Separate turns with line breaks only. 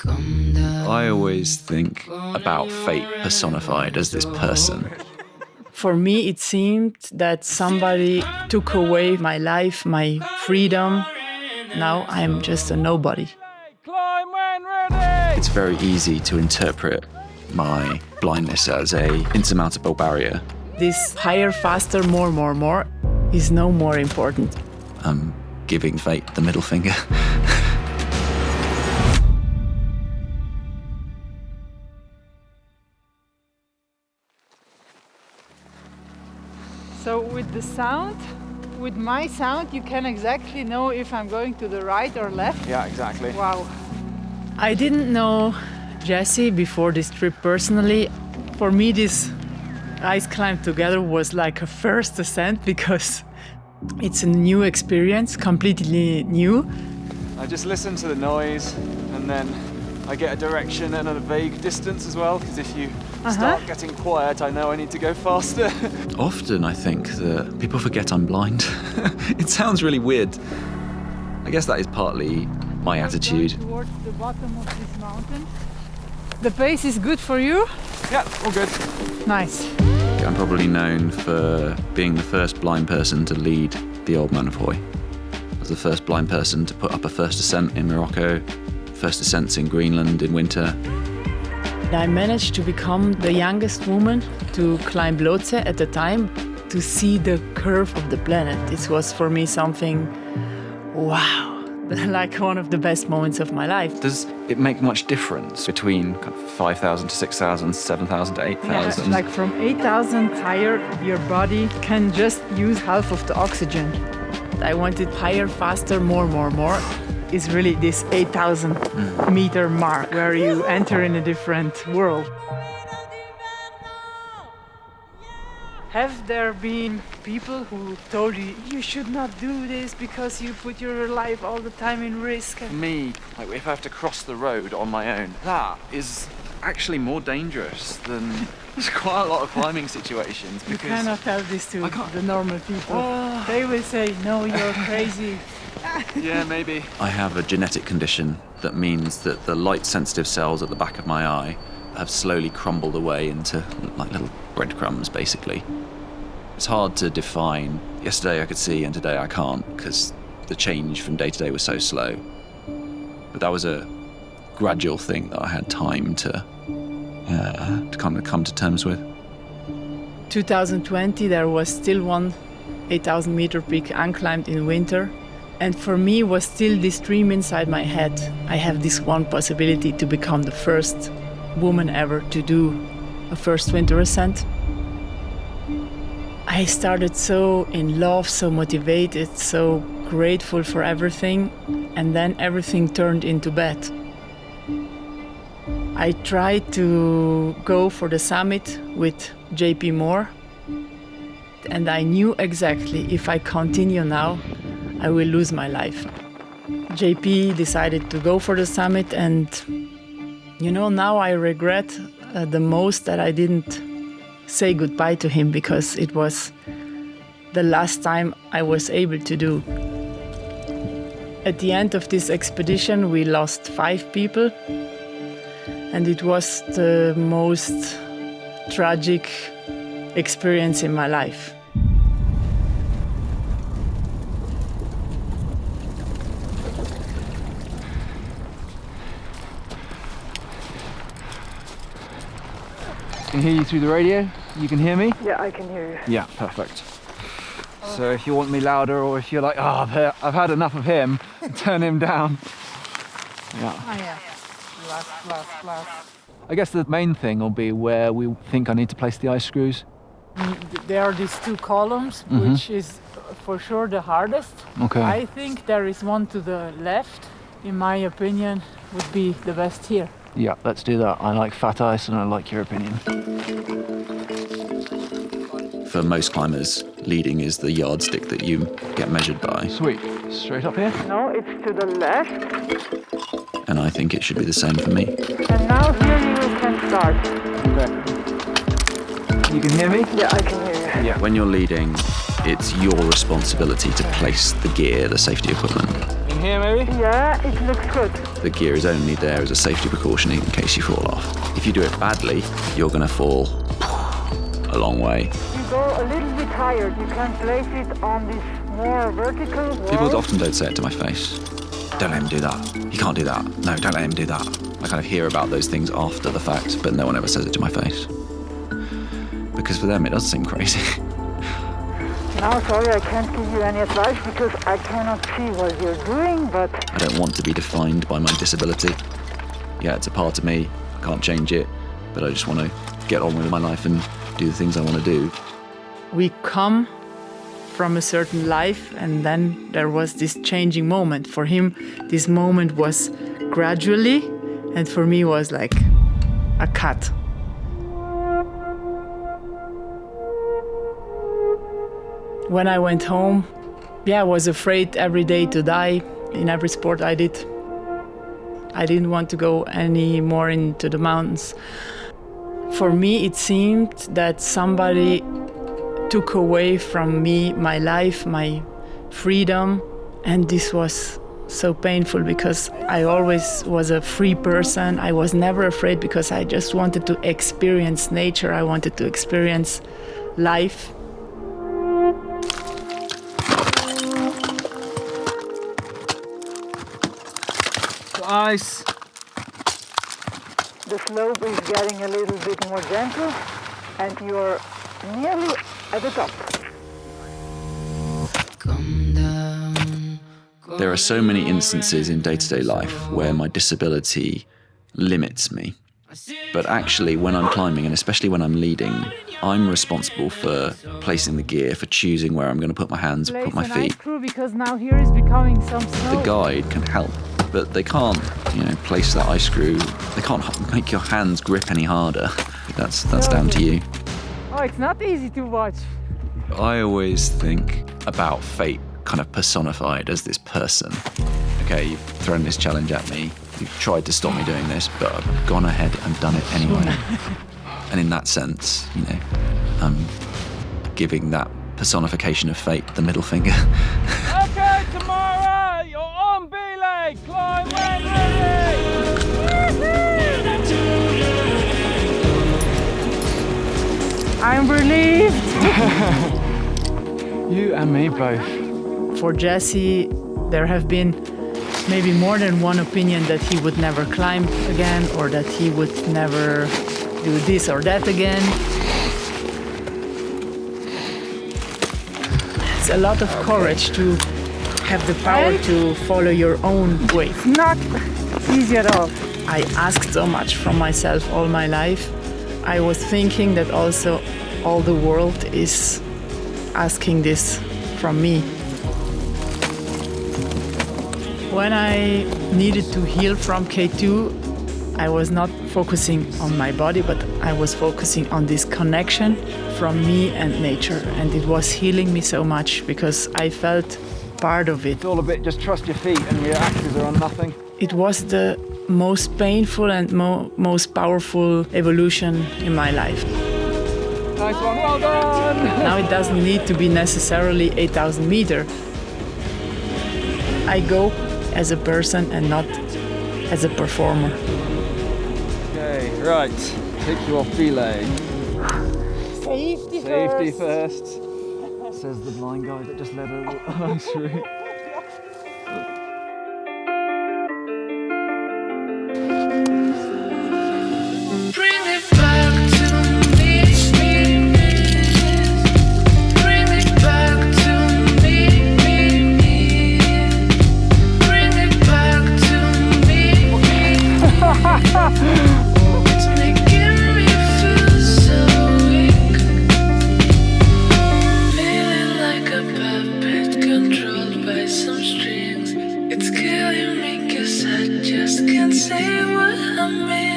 I always think about fate personified as this person.
For me, it seemed that somebody took away my life, my freedom. Now I'm just a nobody.
It's very easy to interpret my blindness as an insurmountable barrier.
This higher, faster, more is no more important.
I'm giving fate the middle finger.
So with the sound, with my sound, you can exactly know if I'm going to the right or left.
Yeah, exactly.
Wow. I didn't know Jesse before this trip personally. For me, this ice climb together was like a first ascent because it's a new experience, completely new.
I just listen to the noise and then I get a direction and a vague distance as well, because if you start getting quiet, I know I need to go faster.
Often I think that people forget I'm blind. It sounds really weird. I guess that is partly my attitude.
Towards the bottom of this mountain. The pace is good for you?
Yeah, all good.
Nice.
I'm probably known for being the first blind person to lead the Old Man of Hoy. I was the first blind person to put up a first ascent in Morocco, first ascents in Greenland in winter.
I managed to become the youngest woman to climb Lhotse at the time, to see the curve of the planet. It was for me something, wow, like one of the best moments of my life.
Does it make much difference between kind of 5,000 to 6,000, 7,000 to 8,000?
Yeah, like from 8,000 higher, your body can just use half of the oxygen. I wanted higher, faster, more. Is really this 8,000 meter mark where you enter in a different world. Have there been people who told you, you should not do this because you put your life all the time in risk?
For me, like if I have to cross the road on my own, that is actually more dangerous than there's quite a lot of climbing situations.
You cannot tell this to the normal people.
Oh.
They will say, no, you're crazy.
Yeah, maybe. I have a genetic condition that means that the light-sensitive cells at the back of my eye have slowly crumbled away into like little breadcrumbs, basically. It's hard to define. Yesterday I could see and today I can't because the change from day to day was so slow. But that was a gradual thing that I had time to kind of come to terms with.
2020, there was still one 8,000 meter peak unclimbed in winter. And for me was still this dream inside my head. I have this one possibility to become the first woman ever to do a first winter ascent. I started so in love, so motivated, so grateful for everything, and then everything turned into bad. I tried to go for the summit with JP Moore, and I knew exactly if I continue now, I will lose my life. JP decided to go for the summit, and now I regret the most that I didn't say goodbye to him, because it was the last time I was able to do. At the end of this expedition, we lost 5 people, and it was the most tragic experience in my life.
I can hear you through the radio. You can hear me?
Yeah, I can hear you.
Yeah, perfect. So if you want me louder, or if you're like, oh, I've had enough of him, turn him down. Yeah.
Oh, yeah. Last.
I guess the main thing will be where we think I need to place the ice screws.
There are these 2 columns, which is for sure the hardest.
Okay.
I think there is one to the left, in my opinion, would be the best here.
Yeah, let's do that. I like fat ice and I like your opinion.
For most climbers, leading is the yardstick that you get measured by.
Sweet. Straight up here?
No, it's to the left.
And I think it should be the same for me.
And now here you can start.
Okay. You can hear me?
Yeah, I can hear you.
Yeah.
When you're leading, it's your responsibility to place the gear, the safety equipment.
In here, maybe?
Yeah, it looks good.
The gear is only there as a safety precaution in case you fall off. If you do it badly, you're going to fall a long way.
You go a little bit higher. You can place it on this more vertical wall.
People often don't say it to my face. Don't let him do that. You can't do that. No, don't let him do that. I kind of hear about those things after the fact, but no one ever says it to my face. Because for them, it does seem crazy.
No, sorry, I can't give you any advice because I cannot see what you're doing, but...
I don't want to be defined by my disability. Yeah, it's a part of me. I can't change it, but I just want to get on with my life and do the things I want to do.
We come from a certain life, and then there was this changing moment. For him, this moment was gradually, and for me was like a cut. When I went home, I was afraid every day to die in every sport I did. I didn't want to go any more into the mountains. For me, it seemed that somebody took away from me my life, my freedom, and this was so painful because I always was a free person. I was never afraid because I just wanted to experience nature. I wanted to experience life.
Ice.
The slope is getting a little bit more gentle and you're nearly at the top.
There are so many instances in day-to-day life where my disability limits me. But actually, when I'm climbing, and especially when I'm leading, I'm responsible for placing the gear, for choosing where I'm going to put my hands, put my feet.
Because now here is becoming some snow.
The guide can help, but they can't, place that ice screw. They can't make your hands grip any harder. That's down to you.
Oh, it's not easy to watch.
I always think about fate kind of personified as this person. Okay, you've thrown this challenge at me. You've tried to stop me doing this, but I've gone ahead and done it anyway. And in that sense, I'm giving that personification of fate the middle finger.
Okay, tomorrow you're on belay. Climb when ready.
I'm relieved.
You and me both.
For Jesse, there have been maybe more than one opinion that he would never climb again or that he would never do this or that again. It's a lot of courage to have the power to follow your own way.
Not easy at all.
I asked so much from myself all my life. I was thinking that also all the world is asking this from me. When I needed to heal from K2, I was not focusing on my body, but I was focusing on this connection from me and nature. And it was healing me so much because I felt part of it.
It's all a bit, just trust your feet and your axes are on nothing.
It was the most painful and most powerful evolution in my life.
Nice one, well done!
Now it doesn't need to be necessarily 8,000 meters. I go as a person and not as a performer.
Okay, right. Take you off belay.
Safety
first. Says the blind guy that just led her ice route.
Bring it back to me. Bring it back to me. Bring it back to me. It's making me feel so weak. Feeling like a puppet controlled by some strings. It's killing me 'cause I just can't say what I mean.